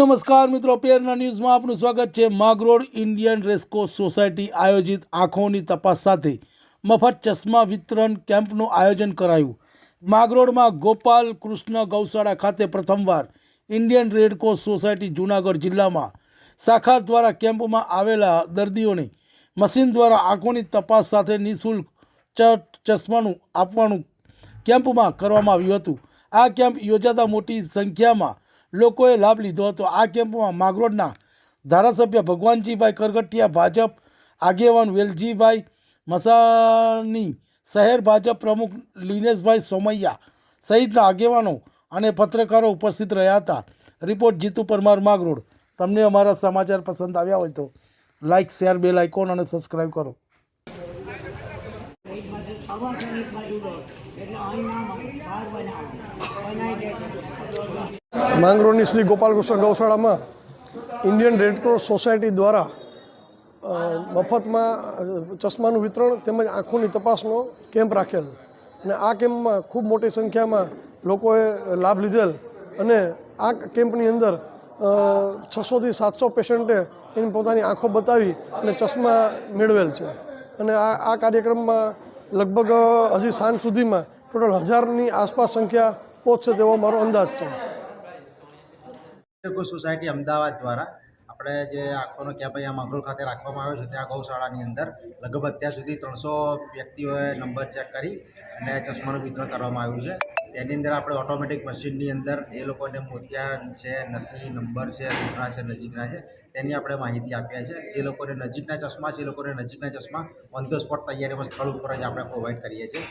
નમસ્કાર મિત્રો, પેરના ન્યૂઝમાં આપનું સ્વાગત છે। માગરોળ ઇન્ડિયન રેસકોર્સ સોસાયટી આયોજિત આંખોની તપાસ સાથે મફત ચશ્મા વિતરણ કેમ્પનું આયોજન કરાયું। માગરોળમાં ગોપાલ કૃષ્ણ ગૌશાળા ખાતે પ્રથમવાર ઇન્ડિયન રેડક્રોસ સોસાયટી જૂનાગઢ જિલ્લામાં શાખા દ્વારા કેમ્પમાં આવેલા દર્દીઓને મશીન દ્વારા આંખોની તપાસ સાથે નિઃશુલ્ક ચશ્માનું આપવાનું કેમ્પમાં કરવામાં આવ્યું હતું। આ કેમ્પ યોજાતા મોટી સંખ્યામાં લોકોએ લાભ લીધો હતો। આ કેમ્પમાં માગરોળના ધારાસભ્ય ભગવાનજીભાઈ કરગઠિયા, ભાજપ આગેવાન વેલજીભાઈ મસાની, શહેર ભાજપ પ્રમુખ લિનેશભાઈ સોમૈયા સહિતના આગેવાનો અને પત્રકારો ઉપસ્થિત રહ્યા હતા। રિપોર્ટ જીતુ પરમાર, માગરોળ। તમને અમારા સમાચાર પસંદ આવ્યા હોય તો લાઇક, શેર, બેલ આઇકોન અને સબસ્ક્રાઈબ કરો। માંગરોળની શ્રી ગોપાલ કૃષ્ણ ગૌશાળામાં ઇન્ડિયન રેડક્રોસ સોસાયટી દ્વારા મફતમાં ચશ્માનું વિતરણ તેમજ આંખોની તપાસનો કેમ્પ રાખેલ અને આ કેમ્પમાં ખૂબ મોટી સંખ્યામાં લોકોએ લાભ લીધેલ અને આ કેમ્પની અંદર 600થી 700 પેશન્ટે એની પોતાની આંખો બતાવી અને ચશ્મા મેળવેલ છે અને આ કાર્યક્રમમાં લગભગ હજી સાંજ સુધીમાં ટોટલ 1000ની આસપાસ સંખ્યા પહોંચશે તેવો મારો અંદાજ છે। રેડક્રોસ સોસાયટી અમદાવાદ દ્વારા આપણે જે આંખોનો કેમ્પ અહીંયા માગરોળ ખાતે રાખવામાં આવ્યો છે, ત્યાં ગૌશાળાની અંદર લગભગ અત્યાર સુધી 300 વ્યક્તિઓએ નંબર ચેક કરી અને ચશ્માનું વિતરણ કરવામાં આવ્યું છે। તેની અંદર આપણે ઓટોમેટિક મશીનની અંદર એ લોકોને મોતિયા છે, નથી, નંબર છે, દૂરના છે, નજીકના છે, તેની આપણે માહિતી આપ્યા છે। જે લોકોને નજીકના ચશ્મા છે એ લોકોને નજીકના ચશ્મા ઓન ધ સ્પોટ તૈયારીમાં સ્થળ ઉપર જ આપણે પ્રોવાઈડ કરીએ છીએ।